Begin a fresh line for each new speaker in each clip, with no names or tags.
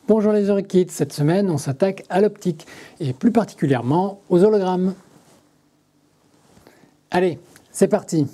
Bonjour les Kids, cette semaine on s'attaque à l'optique et plus particulièrement aux hologrammes. Allez, c'est parti!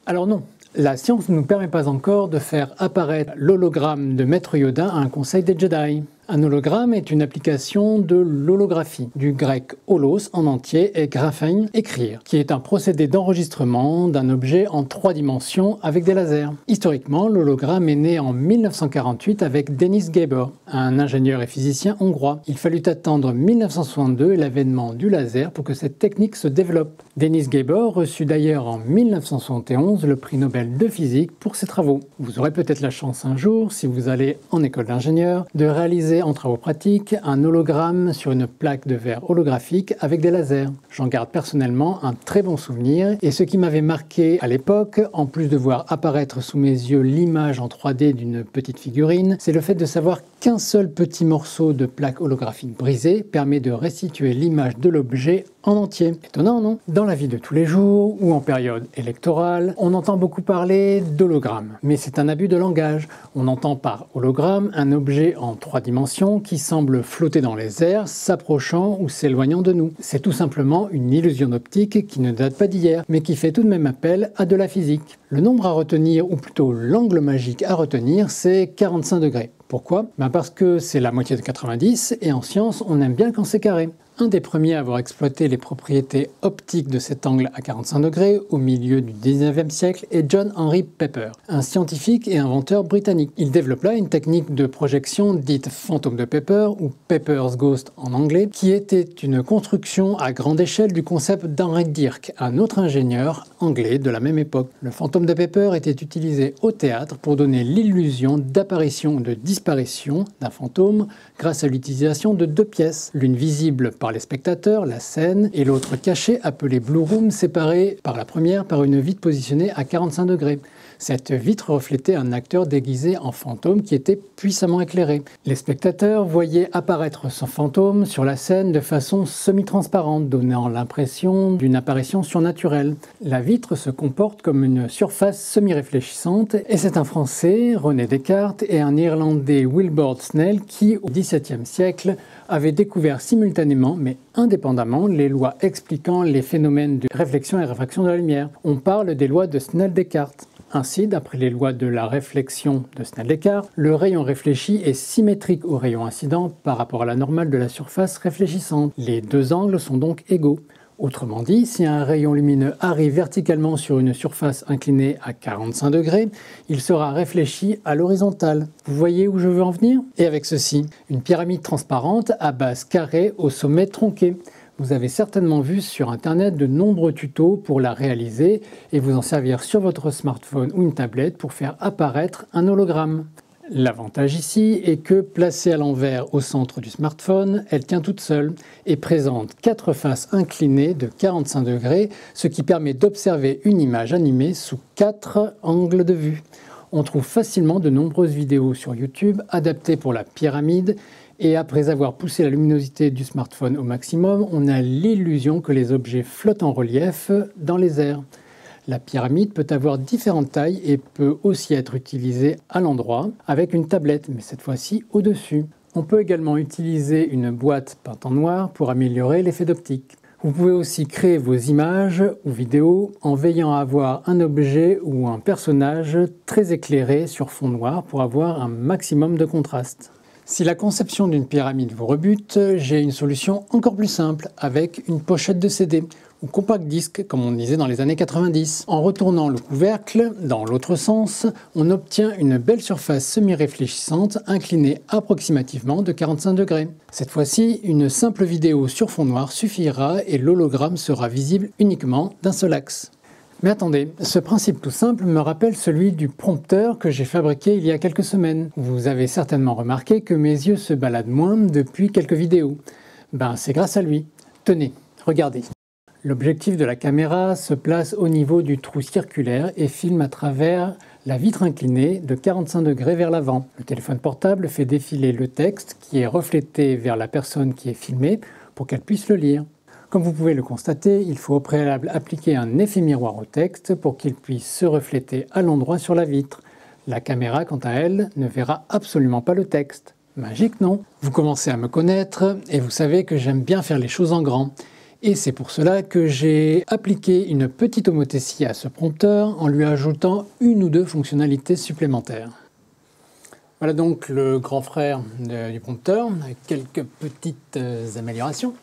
Alors non, la science ne nous permet pas encore de faire apparaître l'hologramme de Maître Yoda à un conseil des Jedi. Un hologramme est une application de l'holographie, du grec holos en entier et graphein, écrire, qui est un procédé d'enregistrement d'un objet en 3 dimensions avec des lasers. Historiquement, l'hologramme est né en 1948 avec Denis Gaber, un ingénieur et physicien hongrois. Il fallut attendre 1962 et l'avènement du laser pour que cette technique se développe. Denis Gaber reçut d'ailleurs en 1971 le prix Nobel de physique pour ses travaux. Vous aurez peut-être la chance un jour, si vous allez en école d'ingénieur, de réaliser en travaux pratiques un hologramme sur une plaque de verre holographique avec des lasers. J'en garde personnellement un très bon souvenir et ce qui m'avait marqué à l'époque, en plus de voir apparaître sous mes yeux l'image en 3D d'une petite figurine, c'est le fait de savoir qu'un seul petit morceau de plaque holographique brisée permet de restituer l'image de l'objet en entier. Étonnant, non? Dans la vie de tous les jours ou en période électorale, on entend beaucoup parler d'hologramme, mais c'est un abus de langage. On entend par hologramme un objet en 3 dimensions qui semble flotter dans les airs, s'approchant ou s'éloignant de nous. C'est tout simplement une illusion d'optique qui ne date pas d'hier, mais qui fait tout de même appel à de la physique. Le nombre à retenir, ou plutôt l'angle magique à retenir, c'est 45 degrés. Pourquoi? Parce que c'est la moitié de 90 et en science, on aime bien quand c'est carré. Un des premiers à avoir exploité les propriétés optiques de cet angle à 45 degrés au milieu du 19e siècle est John Henry Pepper, un scientifique et inventeur britannique. Il développa une technique de projection dite fantôme de Pepper ou Pepper's Ghost en anglais, qui était une construction à grande échelle du concept d'Henry Dirk, un autre ingénieur anglais de la même époque. Le fantôme de Pepper était utilisé au théâtre pour donner l'illusion d'apparition ou de disparition d'un fantôme grâce à l'utilisation de 2 pièces, l'une visible par les spectateurs, la scène, et l'autre cachée, appelée Blue Room, séparée par la première par une vitre positionnée à 45 degrés. Cette vitre reflétait un acteur déguisé en fantôme qui était puissamment éclairé. Les spectateurs voyaient apparaître son fantôme sur la scène de façon semi-transparente, donnant l'impression d'une apparition surnaturelle. La vitre se comporte comme une surface semi-réfléchissante et c'est un Français, René Descartes, et un Irlandais, Wilbur Snell, qui, au XVIIe siècle, avaient découvert simultanément, mais indépendamment, les lois expliquant les phénomènes de réflexion et réfraction de la lumière. On parle des lois de Snell-Descartes. Ainsi, d'après les lois de la réflexion de Snell-Descartes, le rayon réfléchi est symétrique au rayon incident par rapport à la normale de la surface réfléchissante. Les 2 angles sont donc égaux. Autrement dit, si un rayon lumineux arrive verticalement sur une surface inclinée à 45 degrés, il sera réfléchi à l'horizontale. Vous voyez où je veux en venir? Et avec ceci, une pyramide transparente à base carrée au sommet tronqué. Vous avez certainement vu sur internet de nombreux tutos pour la réaliser et vous en servir sur votre smartphone ou une tablette pour faire apparaître un hologramme. L'avantage ici est que, placée à l'envers au centre du smartphone, elle tient toute seule et présente 4 faces inclinées de 45 degrés, ce qui permet d'observer une image animée sous 4 angles de vue. On trouve facilement de nombreuses vidéos sur YouTube adaptées pour la pyramide et après avoir poussé la luminosité du smartphone au maximum, on a l'illusion que les objets flottent en relief dans les airs. La pyramide peut avoir différentes tailles et peut aussi être utilisée à l'endroit avec une tablette, mais cette fois-ci au-dessus. On peut également utiliser une boîte peinte en noir pour améliorer l'effet d'optique. Vous pouvez aussi créer vos images ou vidéos en veillant à avoir un objet ou un personnage très éclairé sur fond noir pour avoir un maximum de contraste. Si la conception d'une pyramide vous rebute, j'ai une solution encore plus simple avec une pochette de CD ou compact disque comme on disait dans les années 90. En retournant le couvercle dans l'autre sens, on obtient une belle surface semi-réfléchissante inclinée approximativement de 45 degrés. Cette fois-ci, une simple vidéo sur fond noir suffira et l'hologramme sera visible uniquement d'un seul axe. Mais attendez, ce principe tout simple me rappelle celui du prompteur que j'ai fabriqué il y a quelques semaines. Vous avez certainement remarqué que mes yeux se baladent moins depuis quelques vidéos. C'est grâce à lui. Tenez, regardez. L'objectif de la caméra se place au niveau du trou circulaire et filme à travers la vitre inclinée de 45 degrés vers l'avant. Le téléphone portable fait défiler le texte qui est reflété vers la personne qui est filmée pour qu'elle puisse le lire. Comme vous pouvez le constater, il faut au préalable appliquer un effet miroir au texte pour qu'il puisse se refléter à l'endroit sur la vitre. La caméra, quant à elle, ne verra absolument pas le texte. Magique, non? Vous commencez à me connaître et vous savez que j'aime bien faire les choses en grand. Et c'est pour cela que j'ai appliqué une petite homothétie à ce prompteur en lui ajoutant une ou deux fonctionnalités supplémentaires. Voilà donc le grand frère du prompteur avec quelques petites améliorations.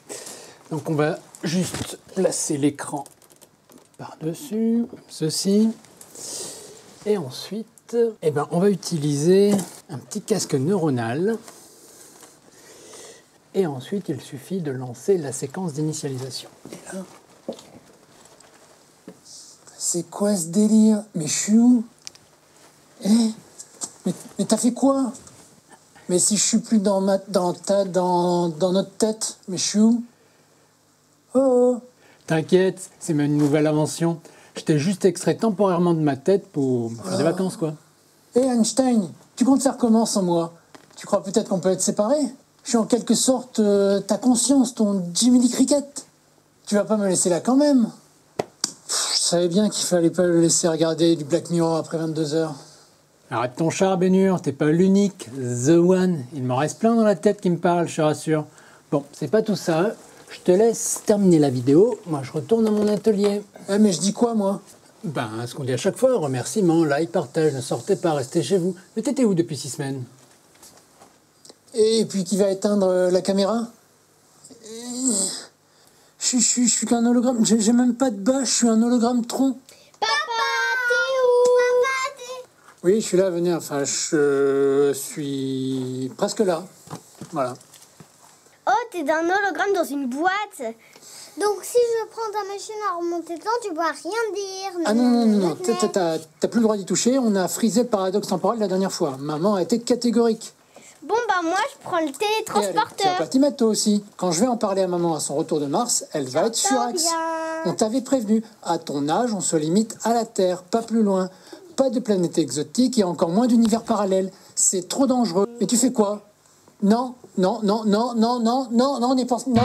Donc on va juste placer l'écran par-dessus, ceci. Et ensuite, on va utiliser un petit casque neuronal. Et ensuite, il suffit de lancer la séquence d'initialisation. Et là...
C'est quoi ce délire? Mais je suis où? Mais t'as fait quoi? Mais si je suis plus dans notre tête, mais je suis où? Oh.
T'inquiète, c'est même une nouvelle invention. Je t'ai juste extrait temporairement de ma tête pour faire des vacances, quoi.
Einstein, tu comptes faire comment sans moi? Tu crois peut-être qu'on peut être séparés? Je suis en quelque sorte ta conscience, ton Jimmy Lee Cricket. Tu vas pas me laisser là quand même? Je savais bien qu'il fallait pas le laisser regarder du Black Mirror après 22 heures.
Arrête ton char, Bénur, t'es pas l'unique, the one. Il m'en reste plein dans la tête qui me parle, je te rassure. Bon, c'est pas tout ça. Je te laisse terminer la vidéo. Moi, je retourne à mon atelier.
Mais je dis quoi, moi?
Ce qu'on dit à chaque fois, remerciements, like, partage, ne sortez pas, restez chez vous. Mais t'étais où depuis 6 semaines?
Et puis qui va éteindre la caméra? Je suis qu'un hologramme. J'ai même pas de bas, je suis un hologramme tronc.
Papa, t'es où? Papa, t'es...
Oui, je suis là, venez. Enfin, je suis presque là. Voilà.
Oh, t'es d'un hologramme dans une boîte. Donc si je prends ta machine à remonter le temps, tu pourras rien dire.
Ah non. T'as plus le droit d'y toucher. On a frisé le paradoxe temporel la dernière fois. Maman a été catégorique.
Bon, moi, je prends le télétransporteur.
Tu vas pas t'y mettre toi aussi. Quand je vais en parler à maman à son retour de Mars, elle va être furax. On t'avait prévenu. À ton âge, on se limite à la Terre, pas plus loin. Pas de planète exotique et encore moins d'univers parallèle. C'est trop dangereux. Mais tu fais quoi? Non, on est pas... Non.